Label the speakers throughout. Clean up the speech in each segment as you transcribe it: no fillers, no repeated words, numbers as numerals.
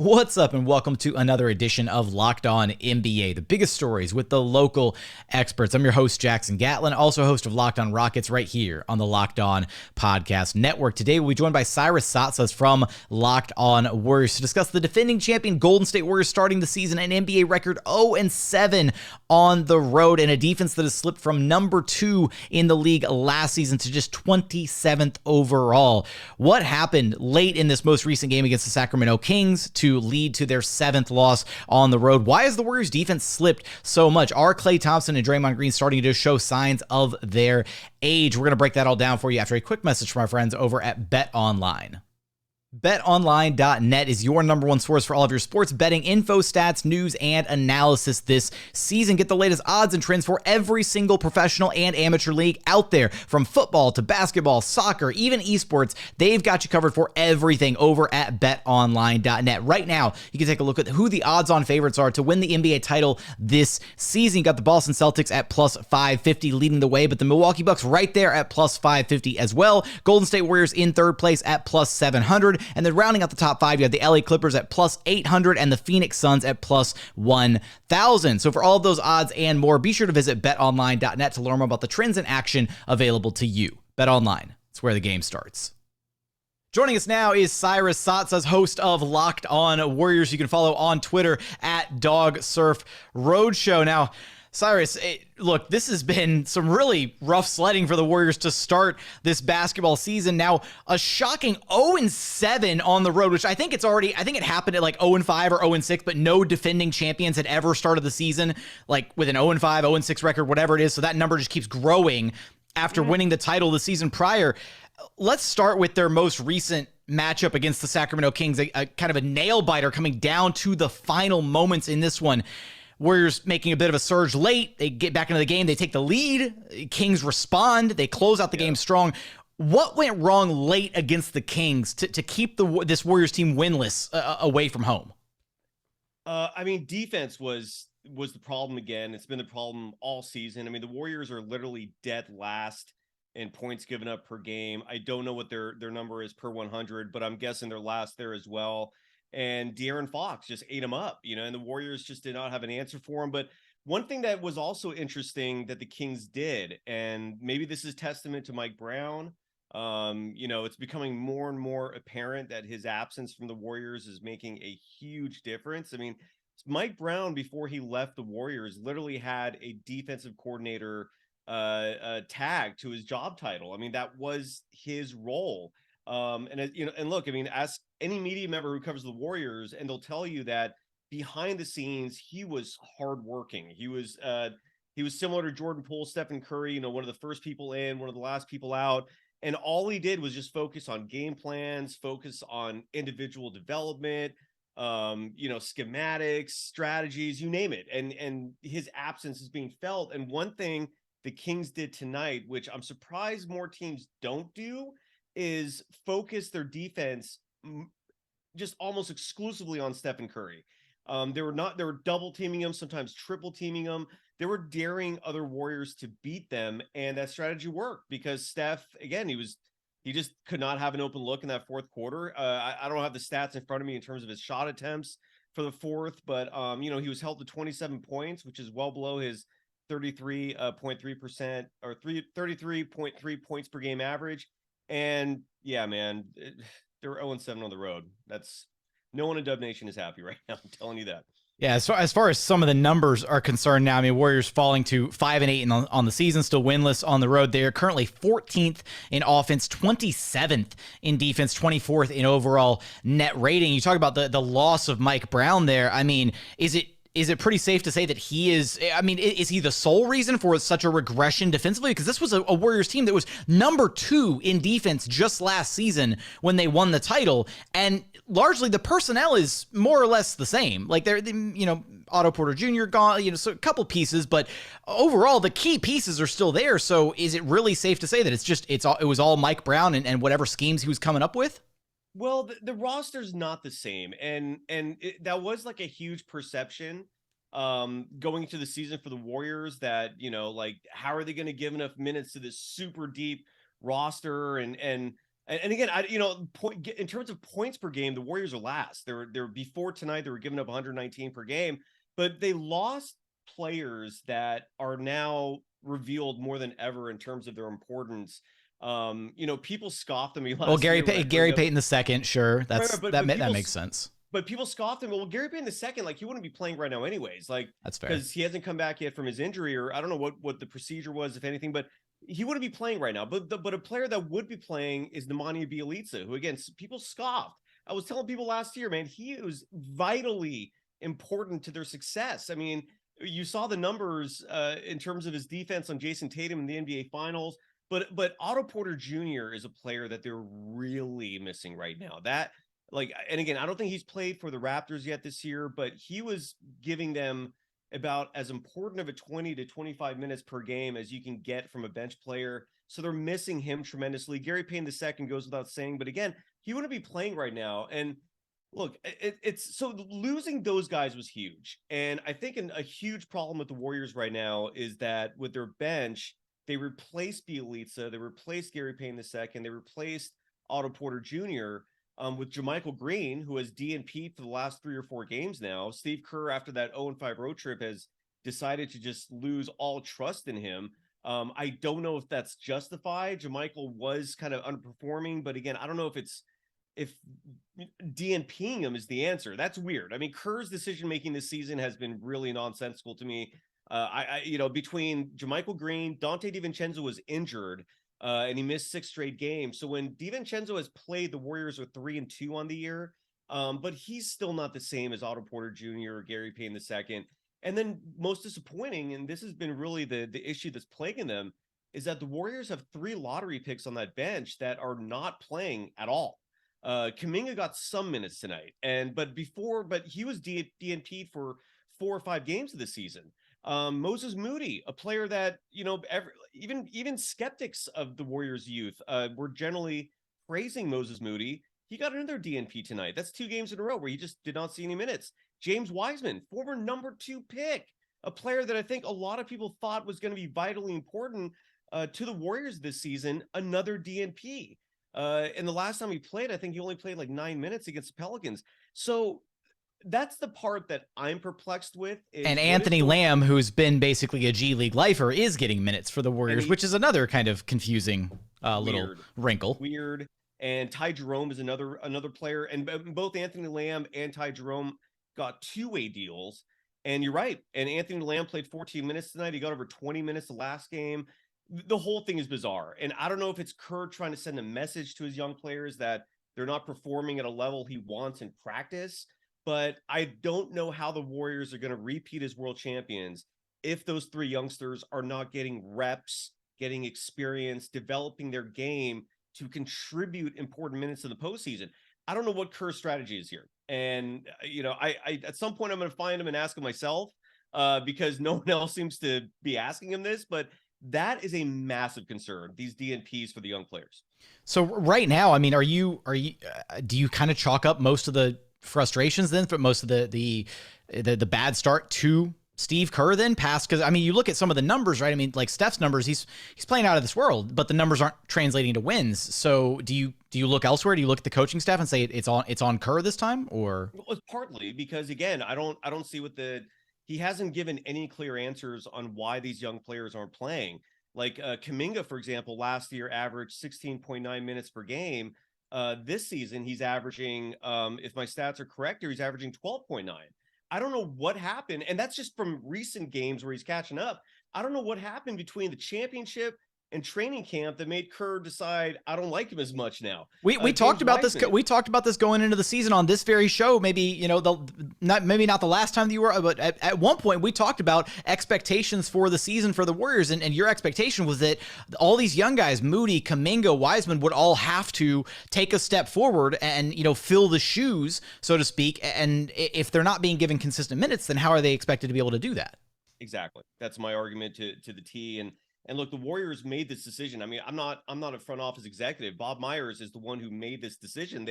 Speaker 1: What's up, and welcome to another edition of Locked On NBA, the biggest stories with the local experts. I'm your host, Jackson Gatlin, also host of Locked On Rockets right here on the Locked On Podcast Network. Today, we'll be joined by Cyrus Saatsaz from Locked On Warriors to discuss the defending champion Golden State Warriors starting the season, an NBA record 0-7 on the road, and a defense that has slipped from number 2 in the league last season to just 27th overall. What happened late in this most recent game against the Sacramento Kings to lead to their 7th loss on the road? Why has the Warriors defense slipped so much? Are Klay, Thompson, and Draymond Green starting to show signs of their age? We're going to break that all down for you after a quick message from our friends over at BetOnline. BetOnline.net is your number one source for all of your sports betting info, stats, news, and analysis this season. Get the latest odds and trends for every single professional and amateur league out there. From football to basketball, soccer, even esports, they've got you covered for everything over at BetOnline.net. Right now, you can take a look at who the odds-on favorites are to win the NBA title this season. You got the Boston Celtics at plus 550 leading the way, but the Milwaukee Bucks right there at plus 550 as well. Golden State Warriors in third place at plus 700. And then rounding out the top 5, you have the LA Clippers at plus 800 and the Phoenix Suns at plus 1,000. So for all of those odds and more, be sure to visit betonline.net to learn more about the trends and action available to you. BetOnline, it's where the game starts. Joining us now is Cyrus Saatsaz, host of Locked On Warriors. You can follow on Twitter at Dog Surf Roadshow. Now, Cyrus, look, this has been some really rough sledding for the Warriors to start this basketball season. Now, a shocking 0-7 on the road, which I think it happened at like 0-5 or 0-6, but no defending champions had ever started the season like with an 0-5, 0-6 record, whatever it is. So that number just keeps growing after winning the title the season prior. Let's start with their most recent matchup against the Sacramento Kings, a kind of a nail biter coming down to the final moments in this one. Warriors making a bit of a surge late. They get back into the game. They take the lead. Kings respond. They close out the game strong. What went wrong late against the Kings to keep this Warriors team winless away from home?
Speaker 2: Defense was the problem again. It's been the problem all season. I mean, the Warriors are literally dead last in points given up per game. I don't know what their number is per 100, but I'm guessing they're last there as well. And De'Aaron Fox just ate him up, and the Warriors just did not have an answer for him. But one thing that was also interesting that the Kings did, and maybe this is testament to Mike Brown, it's becoming more and more apparent that his absence from the Warriors is making a huge difference. I mean, Mike Brown, before he left the Warriors, literally had a defensive coordinator tag to his job title. I mean, that was his role. Ask any media member who covers the Warriors, and they'll tell you that behind the scenes, he was hardworking. He was similar to Jordan Poole, Stephen Curry, one of the first people in, one of the last people out. And all he did was just focus on game plans, focus on individual development, schematics, strategies, you name it. And his absence is being felt. And one thing the Kings did tonight, which I'm surprised more teams don't do, is focus their defense just almost exclusively on Stephen Curry. They were double teaming him, sometimes triple teaming him. They were daring other Warriors to beat them, and that strategy worked because Steph, again, he just could not have an open look in that fourth quarter. I don't have the stats in front of me in terms of his shot attempts for the fourth, but he was held to 27 points, which is well below his 33.3% or 33.3 points per game average. And yeah, man, they're 0-7 on the road. That's no one in Dub Nation is happy right now. I'm telling you that.
Speaker 1: Yeah, as far as some of the numbers are concerned now, I mean, Warriors falling to 5-8 on the season, still winless on the road. They are currently 14th in offense, 27th in defense, 24th in overall net rating. You talk about the loss of Mike Brown there. I mean, is it pretty safe to say that is he the sole reason for such a regression defensively? Because this was a Warriors team that was number 2 in defense just last season when they won the title. And largely the personnel is more or less the same. Like Otto Porter Jr. gone, so a couple pieces, but overall the key pieces are still there. So is it really safe to say that it was all Mike Brown and whatever schemes he was coming up with?
Speaker 2: Well, the roster's not the same, and that was like a huge perception going into the season for the Warriors that, how are they going to give enough minutes to this super deep roster? And And again, in terms of points per game, the Warriors are last. They're before tonight, they were giving up 119 per game, but they lost players that are now revealed more than ever in terms of their importance. People scoffed at me
Speaker 1: Well,
Speaker 2: last year when I
Speaker 1: Gary
Speaker 2: bring up
Speaker 1: Payton the second, sure,
Speaker 2: right,
Speaker 1: that makes sense.
Speaker 2: but people scoffed him. Well, Gary Payton the second, like he wouldn't be playing right now anyways, like
Speaker 1: That's fair.
Speaker 2: because he hasn't come back yet from his injury, or I don't know what the procedure was, if anything, but he wouldn't be playing right now. But a player that would be playing is Nemanja Bjelica, who again people scoffed. I was telling people last year, man, he was vitally important to their success. I mean, you saw the numbers in terms of his defense on Jason Tatum in the NBA Finals. But Otto Porter Jr. is a player that they're really missing right now. And again, I don't think he's played for the Raptors yet this year, but he was giving them about as important of a 20 to 25 minutes per game as you can get from a bench player. So they're missing him tremendously. Gary Payton II goes without saying, but again, he wouldn't be playing right now. And look, it's so losing those guys was huge. And I think a huge problem with the Warriors right now is that with their bench, they replaced Bjelica, they replaced Gary Payton II, they replaced Otto Porter Jr. With JaMychal Green, who has DNP'd for the last 3 or 4 games now. Steve Kerr, after that 0-5 road trip, has decided to just lose all trust in him. I don't know if that's justified. JaMychal was kind of underperforming, but again, I don't know if DNPing him is the answer. That's weird. I mean, Kerr's decision making this season has been really nonsensical to me. Between JaMychal Green, Dante DiVincenzo was injured, and he missed 6 straight games. So when DiVincenzo has played, the Warriors are 3-2 on the year, but he's still not the same as Otto Porter Jr. or Gary Payton II. And then most disappointing, and this has been really the issue that's plaguing them, is that the Warriors have 3 lottery picks on that bench that are not playing at all. Kuminga got some minutes tonight, but he was DNP'd for 4 or 5 games of the season. Moses Moody, a player that, even skeptics of the Warriors youth were generally praising Moses Moody. He got another DNP tonight. That's 2 games in a row where he just did not see any minutes. James Wiseman, former number 2 pick, a player that I think a lot of people thought was going to be vitally important to the Warriors this season, another DNP. And the last time he played, I think he only played like 9 minutes against the Pelicans. So that's the part that I'm perplexed with.
Speaker 1: And Anthony Lamb, who's been basically a G League lifer, is getting minutes for the Warriors, which is another kind of confusing little wrinkle.
Speaker 2: Weird. And Ty Jerome is another player. And both Anthony Lamb and Ty Jerome got 2-way deals. And you're right. And Anthony Lamb played 14 minutes tonight. He got over 20 minutes the last game. The whole thing is bizarre. And I don't know if it's Kerr trying to send a message to his young players that they're not performing at a level he wants in practice. But I don't know how the Warriors are going to repeat as world champions if those 3 youngsters are not getting reps, getting experience, developing their game to contribute important minutes in the postseason. I don't know what Kerr's strategy is here. And, I at some point I'm going to find him and ask him myself because no one else seems to be asking him this. But that is a massive concern, these DNPs for the young players.
Speaker 1: So right now, I mean, do you kind of chalk up most of the frustrations then for most of the bad start to Steve Kerr then past? Because I mean, you look at some of the numbers, right? I mean, like Steph's numbers, he's playing out of this world, but the numbers aren't translating to wins. So do you look elsewhere? Do you look at the coaching staff and say it's on Kerr this time? Or
Speaker 2: well, it's partly because again, I don't see he hasn't given any clear answers on why these young players aren't playing. Like Kuminga, for example, last year averaged 16.9 minutes per game. This season, he's averaging, if my stats are correct, he's averaging 12.9. I don't know what happened. And that's just from recent games where he's catching up. I don't know what happened between the championship and training camp that made Kerr decide I don't like him as much now.
Speaker 1: We talked about this. We talked about this going into the season on this very show. Maybe maybe not the last time that you were, but at one point we talked about expectations for the season for the Warriors, and your expectation was that all these young guys, Moody, Kuminga, Wiseman, would all have to take a step forward and fill the shoes, so to speak. And if they're not being given consistent minutes, then how are they expected to be able to do that?
Speaker 2: Exactly. That's my argument to the T. And look, the Warriors made this decision. I mean, I'm not a front office executive. Bob Myers is the one who made this decision.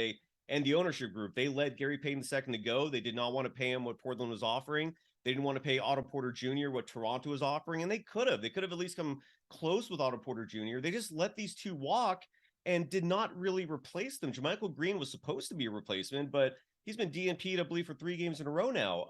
Speaker 2: And the ownership group, they let Gary Payton II to go. They did not want to pay him what Portland was offering. They didn't want to pay Otto Porter Jr. what Toronto was offering. And they could have at least come close with Otto Porter Jr. They just let these 2 walk. and did not really replace them. JaMychal Green was supposed to be a replacement, but he's been DNP'd, I believe, for 3 games in a row now.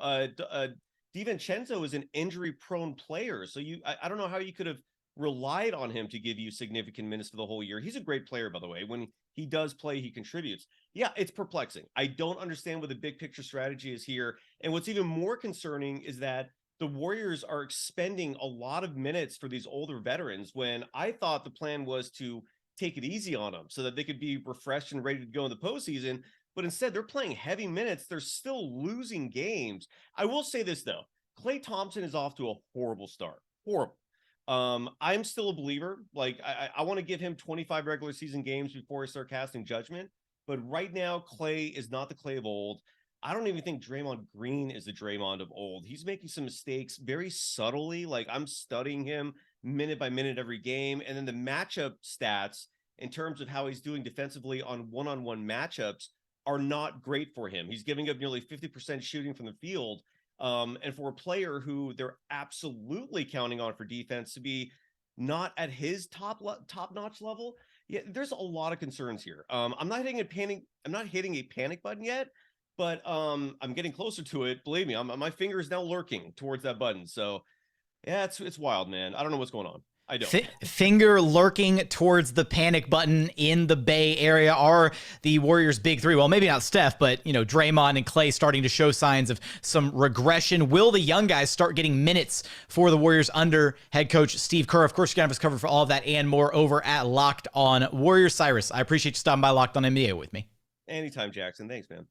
Speaker 2: DiVincenzo is an injury-prone player, so I don't know how you could have relied on him to give you significant minutes for the whole year. He's a great player, by the way. When he does play, he contributes. Yeah, it's perplexing. I don't understand what the big picture strategy is here. And what's even more concerning is that the Warriors are expending a lot of minutes for these older veterans when I thought the plan was to take it easy on them so that they could be refreshed and ready to go in the postseason. But instead, they're playing heavy minutes. They're still losing games. I will say this, though. Klay Thompson is off to a horrible start. Horrible. I'm still a believer. Like, I want to give him 25 regular season games before I start casting judgment. But right now, Klay is not the Klay of old. I don't even think Draymond Green is the Draymond of old. He's making some mistakes very subtly. Like, I'm studying him minute by minute every game. And then the matchup stats in terms of how he's doing defensively on one-on-one matchups are not great for him. He's giving up nearly 50% shooting from the field. And for a player who they're absolutely counting on for defense to be not at his top-notch level, yeah, there's a lot of concerns here. I'm not hitting a panic button yet, but I'm getting closer to it. Believe me, my finger is now lurking towards that button. So yeah, it's wild, man. I don't know what's going on. I don't.
Speaker 1: Finger lurking towards the panic button in the Bay Area. Are the Warriors' big three? Well, maybe not Steph, but Draymond and Klay starting to show signs of some regression. Will the young guys start getting minutes for the Warriors under head coach Steve Kerr? Of course, you're going to have us covered for all of that and more over at Locked On Warriors. Cyrus, I appreciate you stopping by Locked On NBA with me.
Speaker 2: Anytime, Jackson. Thanks, man.